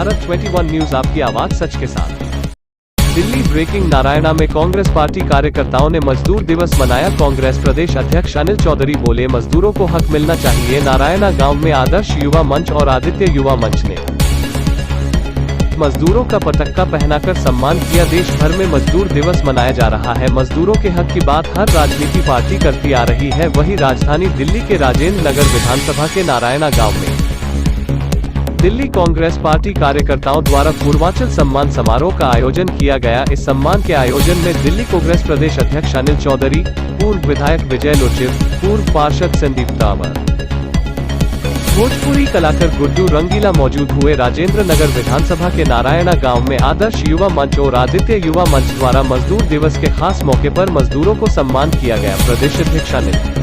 Bharat 21 news आपकी आवाज सच के साथ। दिल्ली ब्रेकिंग। नारायणा में कांग्रेस पार्टी कार्यकर्ताओं ने मजदूर दिवस मनाया। कांग्रेस प्रदेश अध्यक्ष अनिल चौधरी बोले, मजदूरों को हक मिलना चाहिए। नारायणा गांव में आदर्श युवा मंच और आदित्य युवा मंच ने मजदूरों का पटक्का पहनाकर सम्मान किया। देश भर में मजदूर दिवस मनाया जा रहा है। मजदूरों के हक की बात हर राजनीति पार्टी करती आ रही है। वहीं राजधानी दिल्ली के राजेंद्र नगर विधानसभा के नारायणा गांव में दिल्ली कांग्रेस पार्टी कार्यकर्ताओं द्वारा पूर्वांचल सम्मान समारोह का आयोजन किया गया। इस सम्मान के आयोजन में दिल्ली कांग्रेस प्रदेश अध्यक्ष अनिल चौधरी, पूर्व विधायक विजय लोचिव, पूर्व पार्षद संदीप तावर, भोजपुरी कलाकार गुड्डू रंगीला मौजूद हुए। राजेंद्र नगर विधानसभा के नारायणा गांव में आदर्श युवा मंच और आदित्य युवा मंच द्वारा मजदूर दिवस के खास मौके पर मजदूरों को सम्मान किया गया। प्रदेश अध्यक्ष अनिल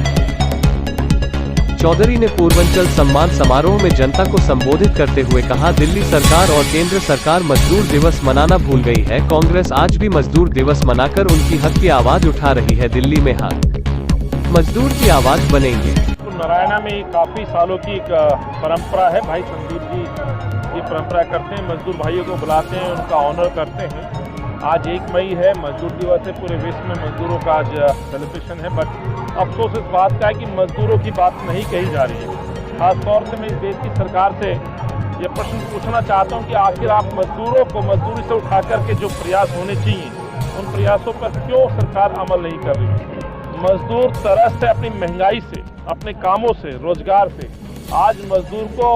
चौधरी ने पूर्वांचल सम्मान समारोह में जनता को संबोधित करते हुए कहा, दिल्ली सरकार और केंद्र सरकार मजदूर दिवस मनाना भूल गई है। कांग्रेस आज भी मजदूर दिवस मनाकर उनकी हक की आवाज उठा रही है। दिल्ली में हर मजदूर की आवाज बनेंगे। तो नारायणा में काफी सालों की एक परंपरा है। भाई संदीप जी ये परंपरा करते हैं, मजदूर भाइयों को बुलाते हैं, उनका ऑनर करते हैं। आज 1 मई है, मजदूर दिवस है। पूरे विश्व में मजदूरों का आज सेलिब्रेशन है। बट अफसोस इस बात का है कि मजदूरों की बात नहीं कही जा रही है। खासतौर से मैं इस देश की सरकार से ये प्रश्न पूछना चाहता हूँ कि आखिर आप मजदूरों को मजदूरी से उठा करके जो प्रयास होने चाहिए, उन प्रयासों पर क्यों सरकार अमल नहीं कर रही है। मजदूर तरस से, अपनी महंगाई से, अपने कामों से, रोजगार से आज मजदूर को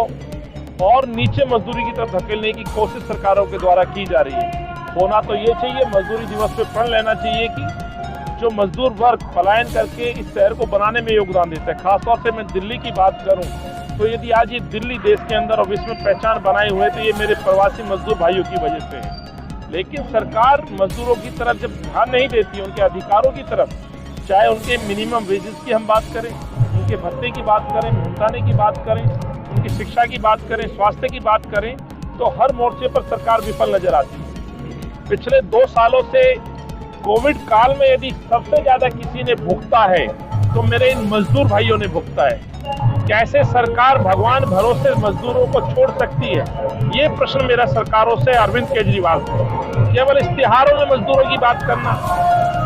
और नीचे मजदूरी की तरफ धकेलने की कोशिश सरकारों के द्वारा की जा रही है। होना तो ये चाहिए, मजदूरी दिवस पे प्रण लेना चाहिए कि जो मजदूर वर्ग पलायन करके इस शहर को बनाने में योगदान देता है। खासतौर से मैं दिल्ली की बात करूं तो यदि आज ये दिल्ली देश के अंदर और विश्व में पहचान बनाए हुए तो ये मेरे प्रवासी मजदूर भाइयों की वजह से है। लेकिन सरकार मजदूरों की तरफ जब ध्यान नहीं देती, उनके अधिकारों की तरफ, चाहे उनके मिनिमम वेजेस की हम बात करें, उनके भत्ते की बात करें, भुगताने की बात करें, उनकी शिक्षा की बात करें, स्वास्थ्य की बात करें, तो हर मोर्चे पर सरकार विफल नजर आती है। पिछले 2 सालों से कोविड काल में यदि सबसे ज्यादा किसी ने भुगता है तो मेरे इन मजदूर भाइयों ने भुगता है। कैसे सरकार भगवान भरोसे मजदूरों को छोड़ सकती है, ये प्रश्न मेरा सरकारों से, अरविंद केजरीवाल से। केवल इश्तिहारों में मजदूरों की बात करना,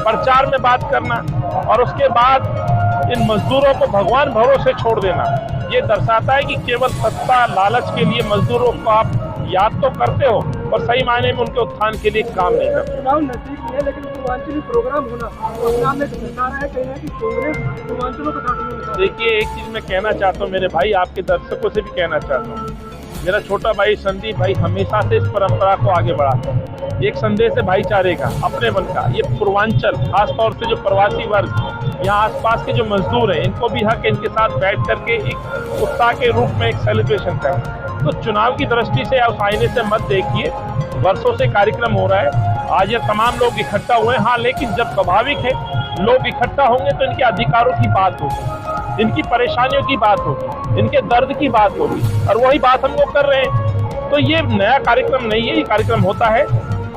प्रचार में बात करना और उसके बाद इन मजदूरों को भगवान भरोसे छोड़ देना, ये दर्शाता है कि केवल सत्ता लालच के लिए मजदूरों को आप याद तो करते हो और सही मायने में उनके उत्थान के लिए काम नहीं करते। चुनाव नजदीक है, लेकिन पूर्वांचली प्रोग्राम होना में है कि कांग्रेस पूर्वांचलों को काटना। देखिए, एक चीज मैं कहना चाहता हूँ मेरे भाई, आपके दर्शकों से भी कहना चाहता हूँ, मेरा छोटा भाई संदीप भाई हमेशा से इस परंपरा को आगे बढ़ाता है। एक संदेश है भाईचारे का, अपने मन का। ये पूर्वांचल, खासतौर से जो प्रवासी वर्ग, यहाँ आसपास के जो मजदूर हैं, इनको भी हक इनके साथ बैठ करके एक उत्साह के रूप में एक सेलिब्रेशन करें। तो चुनाव की दृष्टि से उस आईने से मत देखिए, वर्षों से कार्यक्रम हो रहा है। आज ये तमाम लोग इकट्ठा हुए हैं, हाँ, लेकिन जब स्वाभाविक है लोग इकट्ठा होंगे तो इनके अधिकारों की बात होगी, इनकी परेशानियों की बात होगी, इनके दर्द की बात होगी, और वही बात हम लोग कर रहे हैं। तो ये नया कार्यक्रम नहीं है, ये कार्यक्रम होता है।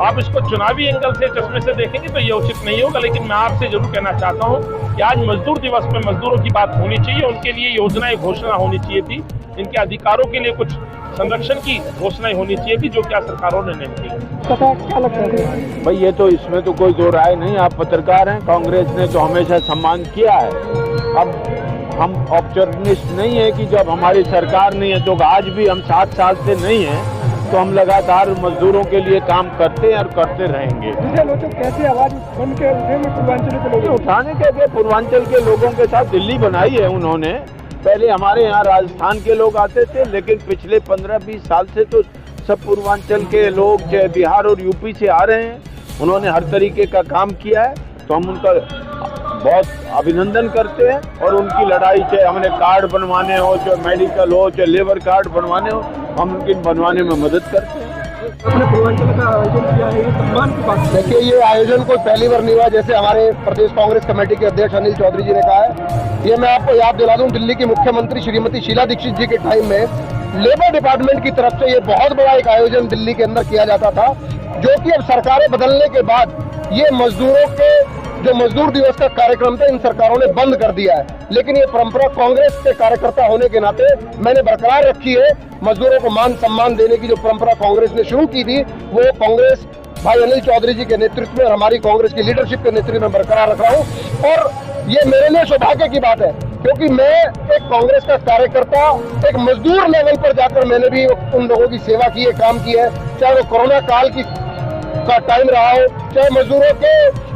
आप इसको चुनावी एंगल से, चश्मे से देखेंगे तो ये उचित नहीं होगा। लेकिन मैं आपसे जरूर कहना चाहता हूँ कि आज मजदूर दिवस में मजदूरों की बात होनी चाहिए, उनके लिए योजनाएं, घोषणा होनी चाहिए थी, इनके अधिकारों के लिए कुछ संरक्षण की घोषणाएं होनी चाहिए थी, जो क्या सरकारों ने नहीं की। क्या लगता है भाई, ये तो इसमें तो कोई दो राय नहीं। आप पत्रकार हैं, कांग्रेस ने तो हमेशा सम्मान किया है। अब हम ऑपॉर्चुनिस्ट नहीं है कि जब हमारी सरकार नहीं है, तो आज भी हम 7 साल से नहीं है, तो हम लगातार मजदूरों के लिए काम करते हैं और करते रहेंगे। कैसी आवाज बन के पूर्वांचल के लोग उठाने के पूर्वांचल के लोगों के साथ दिल्ली बनाई है उन्होंने। पहले हमारे यहाँ राजस्थान के लोग आते थे, लेकिन पिछले 15-20 साल से तो सब पूर्वांचल के लोग, चाहे बिहार और यूपी से आ रहे हैं। उन्होंने हर तरीके का काम किया है, तो हम उनका बहुत अभिनंदन करते हैं। और उनकी लड़ाई, चाहे हमने कार्ड बनवाने हो, चाहे मेडिकल हो, चाहे लेबर कार्ड बनवाने हो, हम उनकी बनवाने में मदद करते हैं। अपने पूर्वांचल का आयोजन किया है, ये सम्मान की बात। देखिए, ये आयोजन कोई पहली बार नहीं हुआ। जैसे हमारे प्रदेश कांग्रेस कमेटी के अध्यक्ष अनिल चौधरी जी ने कहा है, ये मैं आपको याद दिला दूं, दिल्ली की मुख्यमंत्री श्रीमती शीला दीक्षित जी के टाइम में लेबर डिपार्टमेंट की तरफ से ये बहुत बड़ा एक आयोजन दिल्ली के अंदर किया जाता था, जो कि अब सरकारें बदलने के बाद ये मजदूरों के जो मजदूर दिवस का कार्यक्रम था इन सरकारों ने बंद कर दिया है, लेकिन ये परंपरा कांग्रेस के कार्यकर्ता होने के नाते मैंने बरकरार रखी है। मजदूरों को मान सम्मान देने की जो परंपरा कांग्रेस ने शुरू की थी वो कांग्रेस भाई अनिल चौधरी जी के नेतृत्व में और हमारी कांग्रेस की लीडरशिप के नेतृत्व में बरकरार रख रहा हूँ। और ये मेरे लिए सौभाग्य की बात है क्योंकि मैं एक कांग्रेस का कार्यकर्ता, एक मजदूर लेवल पर जाकर मैंने भी उन लोगों की सेवा की है, काम किया है, चाहे वो कोरोना काल का टाइम रहा हो, चाहे मजदूरों के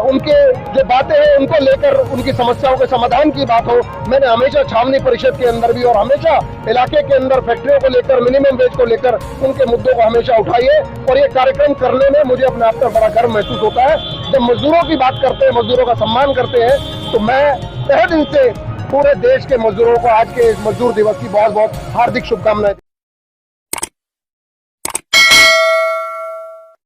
उनके जो बातें हैं उनको लेकर उनकी समस्याओं के समाधान की बात हो। मैंने हमेशा छावनी परिषद के अंदर भी और हमेशा इलाके के अंदर फैक्ट्रियों को लेकर, मिनिमम वेज को लेकर उनके मुद्दों को हमेशा उठाई है और ये कार्यक्रम करने में मुझे अपने आप पर बड़ा गर्व महसूस होता है। जब मजदूरों की बात करते हैं, मजदूरों का सम्मान करते हैं, तो मैं तहे दिल से पूरे देश के मजदूरों को आज के इस मजदूर दिवस की बहुत बहुत हार्दिक शुभकामनाएं